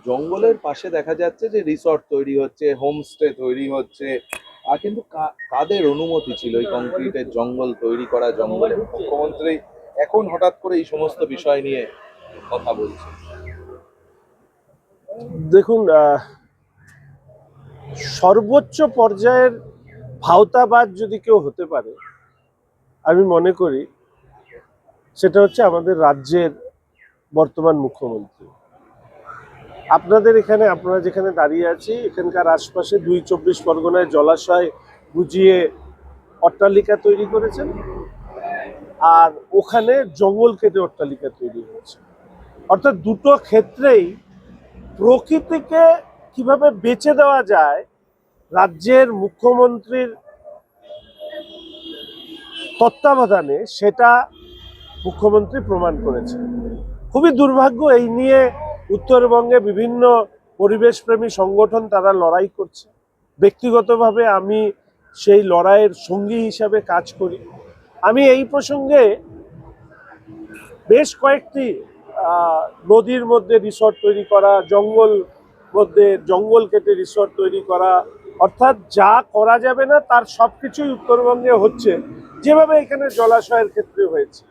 জঙ্গলের পাশে দেখা যাচ্ছে যে রিসর্ট তৈরি হচ্ছে, হোমস্টে তৈরি হচ্ছে। আর কিন্তু কাদের অনুমতি ছিল এই কংক্রিটের জঙ্গল তৈরি করা? জঙ্গলে মুখ্যমন্ত্রী এখন হঠাৎ করে এই সমস্ত বিষয় নিয়ে কথা বলছে। দেখুন, সর্বোচ্চ পর্যায়ের ভাওতাবাজ যদি কেউ হতে পারে, আমি মনে করি সেটা হচ্ছে আমাদের রাজ্যের বর্তমান মুখ্যমন্ত্রী। আপনাদের এখানে, আপনারা যেখানে দাঁড়িয়ে আছি, এখানকার আশপাশে ২ চব্বিশ পরগনায় জলাশয় বুঝিয়ে অট্টালিকা তৈরি করেছেন, আর ওখানে জঙ্গল কেটে অট্টালিকা তৈরি হয়েছে। অর্থাৎ দুটো ক্ষেত্রেই প্রকৃতিকে কিভাবে বেঁচে দেওয়া যায় রাজ্যের মুখ্যমন্ত্রীর তত্ত্বাবধানে, সেটা মুখ্যমন্ত্রী প্রমাণ করেছেন। খুবই দুর্ভাগ্য, এই নিয়ে উত্তরবঙ্গে বিভিন্ন পরিবেশপ্রেমী সংগঠন তারা লড়াই করছে। ব্যক্তিগতভাবে আমি সেই লড়াইয়ের সঙ্গী হিসাবে কাজ করি। আমি এই প্রসঙ্গে বেশ কয়েকটি নদীর মধ্যে রিসর্ট তৈরি করা, জঙ্গল কেটে রিসর্ট তৈরি করা, অর্থাৎ যা করা যাবে না তার সবকিছুই উত্তরবঙ্গে হচ্ছে, যেভাবে এখানে জলাশয়ের ক্ষেত্রে হয়েছে।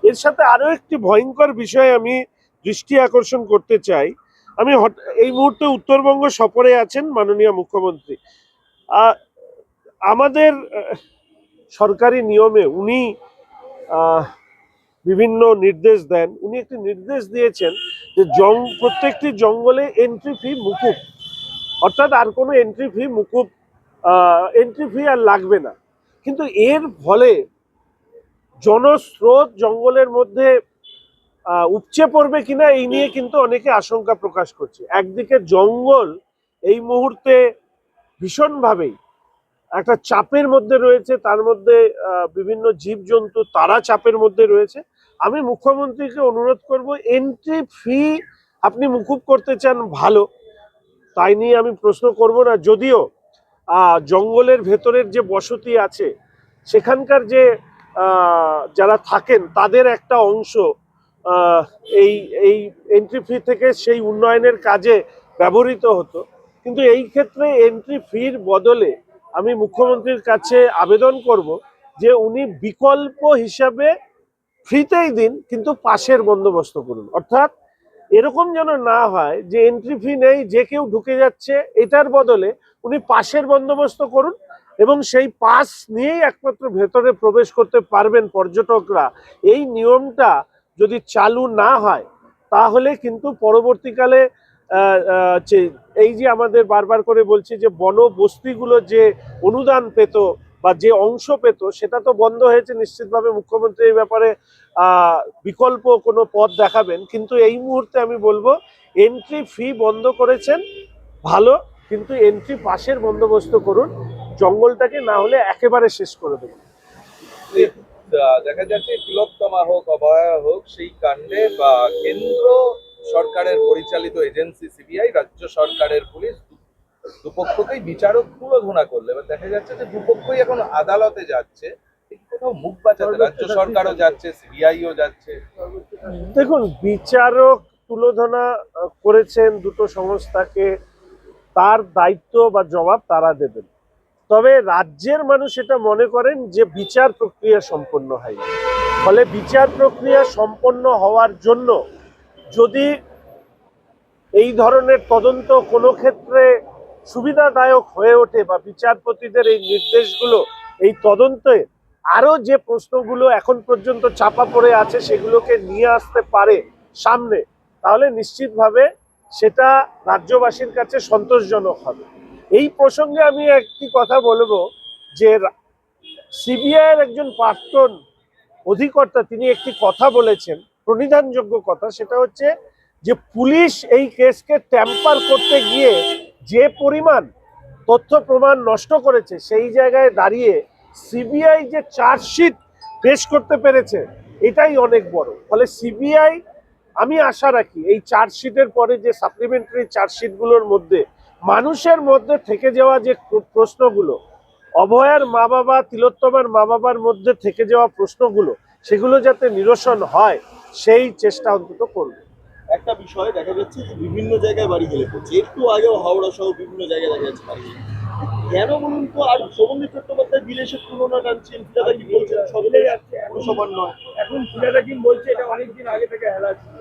এর সাথে আরো একটি ভয়ঙ্কর বিষয় আমি দৃষ্টি আকর্ষণ করতে চাই। আমি এই মুহূর্তে উত্তরবঙ্গ সফরে আছেন মাননীয় মুখ্যমন্ত্রী। আমাদের সরকারি নিয়মে উনি বিভিন্ন নির্দেশ দেন। উনি একটি নির্দেশ দিয়েছেন যে প্রত্যেকটি জঙ্গলে এন্ট্রি ফি মুকুব, অর্থাৎ আর কোনো এন্ট্রি ফি আর লাগবে না। কিন্তু এর ফলে জনস্রোত জঙ্গলের মধ্যে উপচে পড়বে কিনা এই নিয়ে কিন্তু অনেকে আশঙ্কা প্রকাশ করছে। একদিকে জঙ্গল এই মুহূর্তে ভীষণভাবেই একটা চাপের মধ্যে রয়েছে, তার মধ্যে বিভিন্ন জীবজন্তু তারা চাপের মধ্যে রয়েছে। আমি মুখ্যমন্ত্রীকে অনুরোধ করব, এন্ট্রি ফি আপনি মুকুব করতে চান ভালো, তাই নিয়ে আমি প্রশ্ন করব না। যদিও জঙ্গলের ভেতরের যে বসতি আছে, সেখানকার যে যারা থাকেন তাদের একটা অংশ এই এই এন্ট্রি ফি থেকে সেই উন্নয়নের কাজে ব্যবহৃত হতো। কিন্তু এই ক্ষেত্রে এন্ট্রি ফির বদলে আমি মুখ্যমন্ত্রীর কাছে আবেদন করব যে উনি বিকল্প হিসাবে ফ্রিতেই দিন, কিন্তু পাশের বন্দোবস্ত করুন। অর্থাৎ এরকম যেন না হয় যে এন্ট্রি ফি নেই, যে কেউ ঢুকে যাচ্ছে, এটার বদলে উনি পাশের বন্দোবস্ত করুন এবং সেই পাস নিয়েই একমাত্র ভেতরে প্রবেশ করতে পারবেন পর্যটকরা। এই নিয়মটা যদি চালু না হয় তাহলে কিন্তু পরবর্তীকালে এই যে আমাদের বারবার করে বলছি যে বনবস্তিগুলো যে অনুদান পেত বা যে অংশ পেত, সেটা তো বন্ধ হয়েছে। নিশ্চিতভাবে মুখ্যমন্ত্রী এই ব্যাপারে বিকল্প কোনো পথ দেখাবেন, কিন্তু এই মুহূর্তে আমি বলবো এন্ট্রি ফি বন্ধ করেছেন ভালো, কিন্তু এন্ট্রি পাসের বন্দোবস্ত করুন, জঙ্গলটাকে না হলে একেবারে শেষ করে দেবেন। দেখা যাচ্ছে তিলোত্তমা হোক, অভয়া হোক, সেই কাণ্ডে বা কেন্দ্র সরকারের পরিচালিত এজেন্সি সিবিআই, রাজ্য সরকারের পুলিশ, দুপক্ষকেই বিচারক তুলোধনা করলে এবার দেখা যাচ্ছে যে দুপক্ষই এখন আদালতে যাচ্ছে। কোথাও মুখ বাঁচাতে রাজ্য সরকারও যাচ্ছে, সিবিআইও যাচ্ছে। দেখুন, বিচারক তুলোধনা করেছেন দুটো সংস্থাকে, তার দায়িত্ব বা জবাব তারা দেবেন। তবে রাজ্যের মানুষ এটা মনে করেন যে বিচার প্রক্রিয়া সম্পন্ন হয়নি। ফলে বিচার প্রক্রিয়া সম্পন্ন হওয়ার জন্য যদি এই ধরনের তদন্ত কোনো ক্ষেত্রে সুবিধাদায়ক হয়ে ওঠে বা বিচারপতিদের এই নির্দেশগুলো এই তদন্তে আরো যে প্রশ্নগুলো এখন পর্যন্ত চাপা পড়ে আছে সেগুলোকে নিয়ে আসতে পারে সামনে, তাহলে নিশ্চিতভাবে সেটা রাজ্যবাসীর কাছে সন্তোষজনক হবে। এই প্রসঙ্গে আমি একটি কথা বলবো যে সিবিআই এর একজন প্রাক্তন অধিকর্তা তিনি একটি কথা বলেছেন, প্রণিধানযোগ্য কথা। সেটা হচ্ছে যে পুলিশ এই কেসকে ট্যাম্পার করতে গিয়ে যে পরিমাণ তথ্য প্রমাণ নষ্ট করেছে, সেই জায়গায় দাঁড়িয়ে সিবিআই যে চার্জশিট পেশ করতে পেরেছে এটাই অনেক বড়। ফলে সিবিআই, আমি আশা রাখি এই চার্জশিটের পরে যে সাপ্লিমেন্টারি চার্জশিটগুলোর মধ্যে মানুষের মধ্যে থেকে যাওয়া যে প্রশ্নগুলো, অভয়ার মা বাবা, তিলোত্তমার মা বাবার মধ্যে থেকে যাওয়া প্রশ্নগুলো, সেগুলো যাতে নিরসন হয় সেই চেষ্টা অন্তত করবে। একটা বিষয় দেখা যাচ্ছে যে বিভিন্ন জায়গায় বাড়ি হেলে পড়ছে, একটু আগেও হাওড়া সহ বিভিন্ন জায়গায় দেখা যাচ্ছে বাড়ি হেলে। কেন বলুন তো? আর সৌমিত্র চট্টোপাধ্যায় বিদেশের তুলনা টানছেন, ফিরাদা কি বলছেন সবলে পুরসভার নয়। এখন ফিরাদা কিং বলছে এটা অনেকদিন আগে থেকে হেলা ছিল।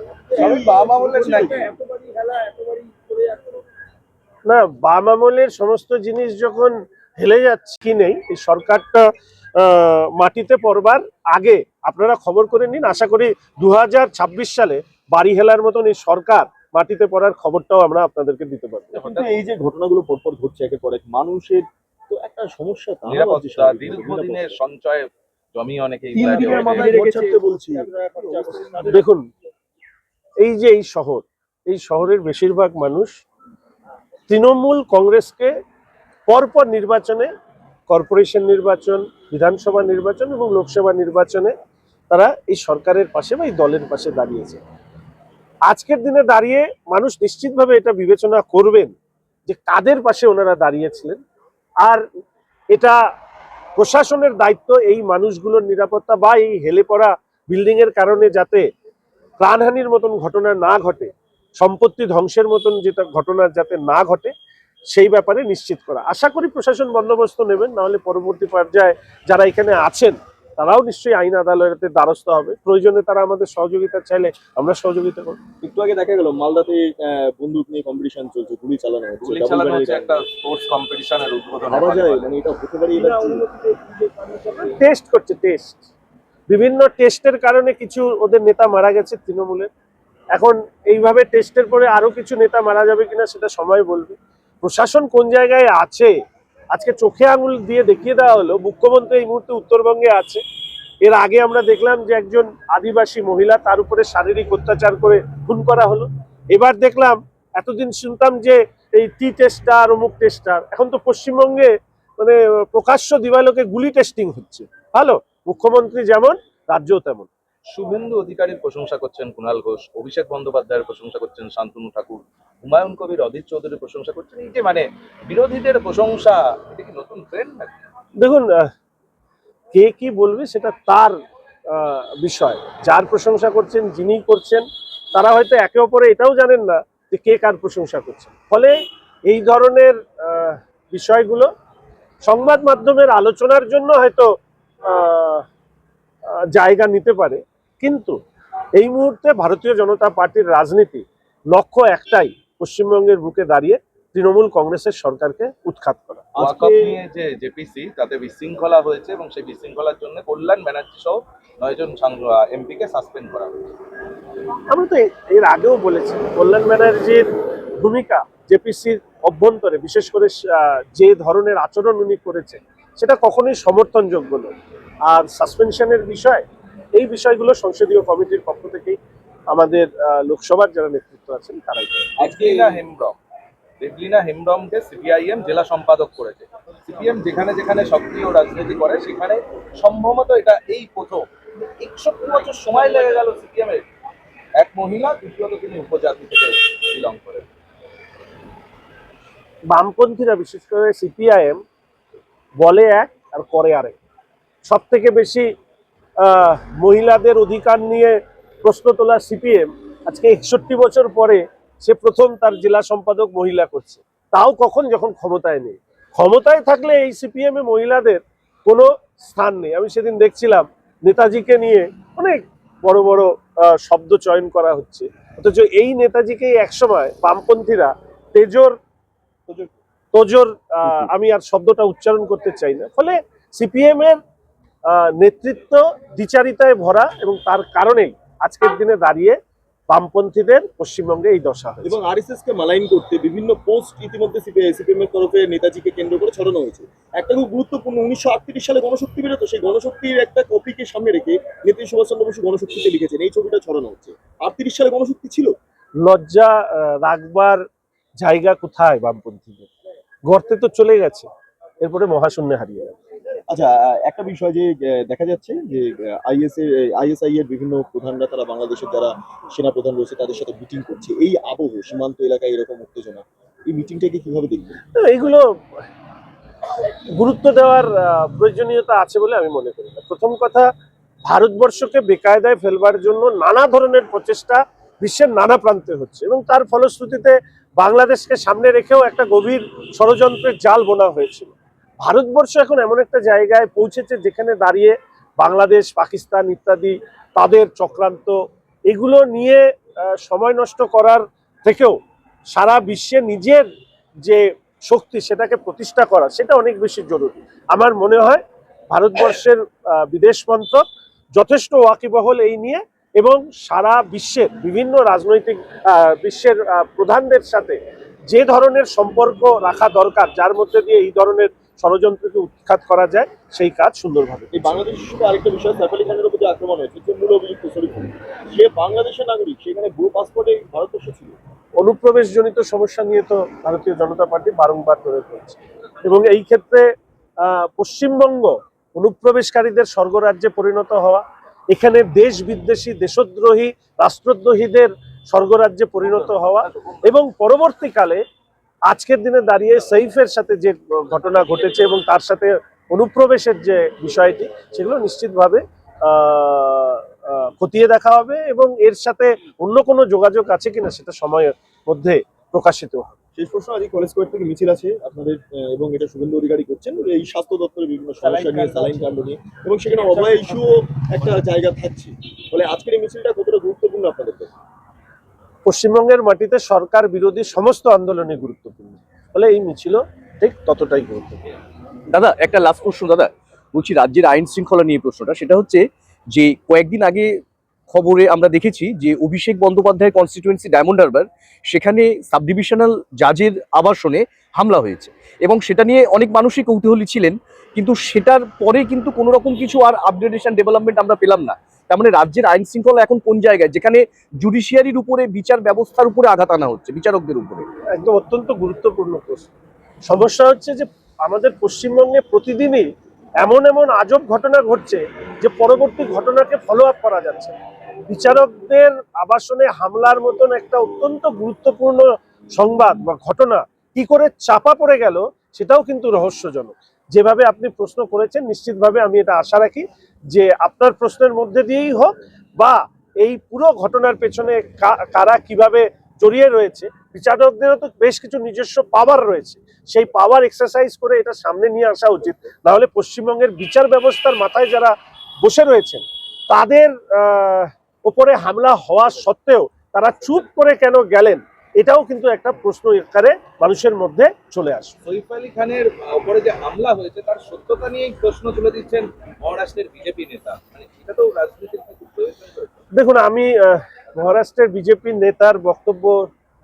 আমি বাম আমলের নাকি এতবারই হেলা এতবারই করে যাচ্ছে। না, বাম আমলের সমস্ত জিনিস যখন হেলে যাচ্ছে কি নেই, এই সরকারটা মাটিতে পড়বার আগে আপনারা খবর করে নিন। আশা করি 2026 সালে বাড়ি হেলার মতন এই সরকার মাটিতে পড়ার খবরটাও আমরা আপনাদেরকে দিতে পারবো। কিন্তু এই যে ঘটনাগুলো পরপর ঘটছে একের পর এক, মানুষের তো একটা সমস্যা তা নিরাপত্তা দীর্ঘদিনের সঞ্চয় জমি অনেকেই বলছি। দেখুন, এই যে এই শহরের বেশিরভাগ মানুষ তৃণমূল কংগ্রেসকে পরপর নির্বাচনে, কর্পোরেশন নির্বাচন, বিধানসভা নির্বাচন এবং লোকসভা নির্বাচনে তারা এই সরকারের পাশে বা এই দলের পাশে দাঁড়িয়েছে। আজকের দিনে দাঁড়িয়ে মানুষ নিশ্চিতভাবে এটা বিবেচনা করবেন যে কাদের পাশে ওনারা দাঁড়িয়েছিলেন, আর এটা প্রশাসনের দায়িত্ব এই মানুষগুলোর নিরাপত্তা বা এই হেলে পড়া বিল্ডিং এর কারণে যাতে প্রাণহানির মতন ঘটনা না ঘটে, সম্পত্তি ধ্বংসের মতন যেটা ঘটনা যাতে না ঘটে, সেই ব্যাপারে নিশ্চিত করা। আশা করি প্রশাসন বন্দোবস্ত নেবেন, নাহলে পরবর্তী পর্যায়ে যারা এখানে আছেন তারাও নিশ্চয়ই আইন আদালতের দ্বারস্থ হবে। প্রয়োজনে তারা আমাদের সহযোগিতা চাইলে আমরা সহযোগিতা করব। একটু আগে দেখা গেল মালদাতে বন্দুক নিয়ে কম্পিটিশন চলছে, গুলি চালানো হচ্ছে, গুলি চালানো হচ্ছে, একটা স্পোর্টস কম্পিটিশনের উদ্বোধন ভাবা যায় মানে এটা হতে পারে এবার কি? টেস্ট করছে, টেস্ট, বিভিন্ন টেস্টের কারণে কিছু ওদের নেতা মারা গেছে তৃণমূলের। এখন এইভাবে টেস্টের পরে আরো কিছু নেতা মারা যাবে কিনা সেটা সময় বলবে। প্রশাসন কোন জায়গায় আছে আজকে চোখে আঙুল দিয়ে দেখিয়ে দেওয়া হলো। মুখ্যমন্ত্রী এই মুহূর্তে উত্তরবঙ্গে আছে। এর আগে আমরা দেখলাম যে একজন আদিবাসী মহিলা, তার উপরে শারীরিক অত্যাচার করে খুন করা হলো। এবার দেখলাম, এতদিন শুনতাম যে এই টি টেস্টার, অমুক টেস্টার, এখন তো পশ্চিমবঙ্গে মানে প্রকাশ্য দিবালোকে গুলি টেস্টিং হচ্ছে। ভালো, মুখ্যমন্ত্রী যেমন রাজ্যও তেমন। শুভেন্দু অধিকারীর প্রশংসা করছেন কুণাল ঘোষ, অভিষেক বন্দ্যোপাধ্যায়ের প্রশংসা করছেন শান্তনু ঠাকুর, হুমায়ুন কবির, অধীর চৌধুরীর প্রশংসা করছেন। এই যে মানে বিরোধীদের প্রশংসা, এটা কি নতুন ট্রেন্ড নাকি? দেখুন, কে কি বলবে সেটা তার বিষয়। যার প্রশংসা করছেন, যিনি করছেন, তারা হয়তো একে অপরে এটাও জানেন না যে কে কার প্রশংসা করছেন। ফলে এই ধরনের বিষয়গুলো সংবাদ মাধ্যমের আলোচনার জন্য হয়তো জায়গা নিতে পারে, কিন্তু এই মুহূর্তে ভারতীয় জনতা পার্টির রাজনীতি লক্ষ্য একটাই, পশ্চিমবঙ্গের বুকে দাঁড়িয়ে তৃণমূল কংগ্রেসের সরকারকে উৎখাত করা। ওয়াকআপ নিয়ে যে জেপিসি, তাতে বিশৃঙ্খলা হয়েছে এবং সেই বিশৃঙ্খলার জন্য কল্যাণ ব্যানার্জি সহ 9 জন এমপিকে সাসপেন্ড করা হয়েছে। আমরা তো এর আগেও বলেছি, কল্যাণ ব্যানার্জির ভূমিকা জেপিসির অভ্যন্তরে, বিশেষ করে যে ধরনের আচরণ উনি করেছে, সেটা কখনোই সমর্থনযোগ্য নয়। আর সাসপেনশনের বিষয়, এই বিষয়গুলো সংসদীয় কমিটির পক্ষ থেকেই আমাদের লোকসভার যারা নেতৃত্ব আছেন তারাই করেন। দেবলীনা হেমব্রমকে সিপিআইএম জেলা সম্পাদক করেছে। সিপিএম যেখানে যেখানে সক্রিয় রাজনীতি করে সেখানে সম্ভবত এটা এই প্রথম। 61 বছর সময় লেগে গেল সিপিএম এর। এক মহিলা, দ্বিতীয়ত তিনি উপজাতি থেকে বিলং করেন। বামপন্থীরা, বিশেষ করে সিপিআইএম, বলে এক আর করে আরেক। সব থেকে বেশি মহিলাদের অধিকার নিয়ে প্রশ্ন তোলা সিপিএম আজকে 61 বছর পরে সে প্রথম তার জেলা সম্পাদক মহিলা করছে, তাও কখন, যখন ক্ষমতায় নেই। ক্ষমতায় থাকলে এই সিপিএম এ মহিলাদের কোনো স্থান নেই। আমি সেদিন দেখছিলাম নেতাজিকে নিয়ে অনেক বড় বড় শব্দ চয়ন করা হচ্ছে, অথচ এই নেতাজিকেই একসময় বামপন্থীরা তোজোর আমি আর শব্দটা উচ্চারণ করতে চাই না। ফলে সিপিএম এর নেতৃত্ব দ্বিচারিতায় ভরা, এবং তার কারণেই আজকের দিনে দাঁড়িয়ে বামপন্থীদের পশ্চিমবঙ্গে এই দশা হয়েছে। এবং আরএসএস কে মালাইন করতে বিভিন্ন পোস্ট ইতিমধ্যে সিপিএম এর তরফে নেতাজিকে কেন্দ্র করে ছড়ানো হয়েছে। একটা খুব গুরুত্বপূর্ণ, 1938 সালে গণশক্তি বেরোতো, সেই গণশক্তির একটা কপিকে সামনে রেখে নেতাজি সুভাষচন্দ্র বসু গণশক্তিতে লিখেছেন, এই ছবিটা ছড়ানো হচ্ছে। 38 সালে গণশক্তি ছিল? লজ্জা রাখবার জায়গা কোথায় বামপন্থীদের? গর্তে তো চলে গেছে, এরপরে মহাশূন্যে হারিয়ে গেছে। আচ্ছা, একটা বিষয় যে দেখা যাচ্ছে যে আইএসআই এর বিভিন্ন প্রধানরা, তারা বাংলাদেশের যারা সেনা প্রধান রয়েছে তাদের সাথে মিটিং করছে, এই আবহ সীমান্ত এলাকায় এরকম উত্তেজনা, এই মিটিংটাকে কিভাবে দেখবেন? এইগুলো গুরুত্ব দেওয়ার প্রয়োজনীয়তা আছে বলে আমি মনে করি না। প্রথম কথা, ভারতবর্ষকে বেকায়দায় ফেলবার জন্য নানা ধরনের প্রচেষ্টা বিশ্বের নানা প্রান্তে হচ্ছে, এবং তার ফলশ্রুতিতে বাংলাদেশকে সামনে রেখেও একটা গভীর ষড়যন্ত্রের জাল বোনা হয়েছিল। ভারতবর্ষ এখন এমন একটা জায়গায় পৌঁছেছে যেখানে দাঁড়িয়ে বাংলাদেশ, পাকিস্তান ইত্যাদি তাদের চক্রান্ত এগুলো নিয়ে সময় নষ্ট করার থেকেও সারা বিশ্বে নিজের যে শক্তি সেটাকে প্রতিষ্ঠা করা সেটা অনেক বেশি জরুরি। আমার মনে হয় ভারতবর্ষের বিদেশ মন্ত্রক যথেষ্ট ওয়াকিবহল এই নিয়ে, এবং সারা বিশ্বের বিভিন্ন রাজনৈতিক বিশ্বের প্রধানদের সাথে যে ধরনের সম্পর্ক রাখা দরকার যার মধ্যে দিয়ে এই ধরনের ষড়যন্ত্রকে উৎখাত করা যায় সেই কাজ সুন্দরভাবে এই বাংলাদেশ ইস্যুতে আরেকটা বিষয়, সাইফ আলী খানের উপর যে আক্রমণ হয়েছে, যে মূল অভিযুক্ত শরীফ আলী, সে বাংলাদেশের নাগরিক, সেখানে ভুয়ো পাসপোর্টে ভারতবর্ষে ছিল। অনুপ্রবেশজনিত সমস্যা নিয়ে তো ভারতীয় জনতা পার্টি বারংবার ধরে চলছে, এবং এই ক্ষেত্রে পশ্চিমবঙ্গ অনুপ্রবেশকারীদের স্বর্গরাজ্যে পরিণত হওয়া, এখানে দেশ বিদ্বেষী দেশদ্রোহী রাষ্ট্রদ্রোহীদের স্বর্গরাজ্যে পরিণত হওয়া, এবং পরবর্তীকালে আজকের দিনে দাঁড়িয়ে সৈফের সাথে যে ঘটনা ঘটেছে এবং তার সাথে অনুপ্রবেশের যে বিষয়টি সেগুলো নিশ্চিতভাবে খতিয়ে দেখা হবে, এবং এর সাথে অন্য কোনো যোগাযোগ আছে কিনা সেটা সময়ের মধ্যে প্রকাশিত হবে। শেষ প্রশ্ন, আজকে কলেজ স্কোয়ার থেকে মিছিল আছে আপনাদের, এবং এটা শুভেন্দু অধিকারী করছেন এই স্বাস্থ্য দপ্তরের বিভিন্ন সমস্যা নিয়ে, স্যালাইন কাণ্ড নিয়ে, এবং সেখানে অভয়া ইস্যুও একটা জায়গা থাকছে। ফলে আজকের এই মিছিলটা কতটা গুরুত্বপূর্ণ আপনাদের কাছে? পশ্চিমবঙ্গের মাটিতে সরকার বিরোধী সমস্ত আন্দোলনই গুরুত্বপূর্ণ, ফলে এই মিছিল ঠিক ততটাই গুরুত্বপূর্ণ। দাদা একটা লাস্ট প্রশ্ন দাদা, বলছি রাজ্যের আইন শৃঙ্খলা নিয়ে প্রশ্নটা, সেটা হচ্ছে যে কয়েকদিন আগে খবরে আমরা দেখেছি যে অভিষেক বন্দ্যোপাধ্যায়ের কনস্টিটুয়েন্সি ডায়মন্ড হারবার, সেখানে সাব ডিভিশনাল জাজের আবাসনে হামলা হয়েছে, এবং সেটা নিয়ে অনেক মানুষই কৌতূহলী ছিলেন, কিন্তু সেটার পরে কিন্তু কোনো রকম কিছু আর আপডেটেশন ডেভেলপমেন্ট আমরা পেলাম না। তার মানে রাজ্যের আইন শৃঙ্খলা এখন কোন জায়গায়, যেখানে জুডিশিয়ারির উপরে, বিচার ব্যবস্থার উপরে আঘাত আনা হচ্ছে, বিচারকদের উপরে? একদম অত্যন্ত গুরুত্বপূর্ণ প্রশ্ন। সমস্যা হচ্ছে যে আমাদের পশ্চিমবঙ্গে প্রতিদিনই এমন এমন আজব ঘটনা ঘটছে যে পরবর্তী ঘটনাকে ফলো আপ করা যাচ্ছে না। বিচারকদের আবাসনে হামলার মতন একটা অত্যন্ত গুরুত্বপূর্ণ সংবাদ বা ঘটনা কি করে চাপা পড়ে গেল সেটাও কিন্তু রহস্যজনক। যেভাবে আপনি প্রশ্ন করেছেন, নিশ্চিতভাবে আমি এটা আশা রাখি যে আপনার প্রশ্নের মধ্যে দিয়েই হোক বা এই পুরো ঘটনার পেছনে কারা কিভাবে জড়িয়ে রয়েছে, বিচারকদেরও তো বেশ কিছু নিজস্ব পাওয়ার রয়েছে, সেই পাওয়ার এক্সারসাইজ করে এটা সামনে নিয়ে আসা উচিত। নাহলে পশ্চিমবঙ্গের বিচার ব্যবস্থার মাথায় যারা বসে রয়েছেন তাদের ওপরে হামলা হওয়া সত্ত্বেও তারা চুপ করে কেন গেলেন, এটাও কিন্তু একটা প্রশ্ন আকারে মানুষের মধ্যে চলে আসে। সৈফ আলী খানের উপরে যে হামলা হয়েছে তার সত্যতা নিয়েই প্রশ্ন তুলে দিচ্ছেন মহারাষ্ট্রের বিজেপি নেতা, মানে এটা তো রাজনীতির কিছু প্রয়োজন রয়েছে। দেখুন, আমি মহারাষ্ট্রের বিজেপি নেতার বক্তব্য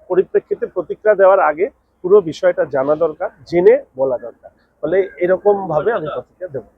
পরিপ্রেক্ষিতে প্রতিক্রিয়া দেওয়ার আগে পুরো বিষয়টা জানা দরকার, জেনে বলা দরকার, ফলে এরকম ভাবে আমি প্রতিক্রিয়া দেবো।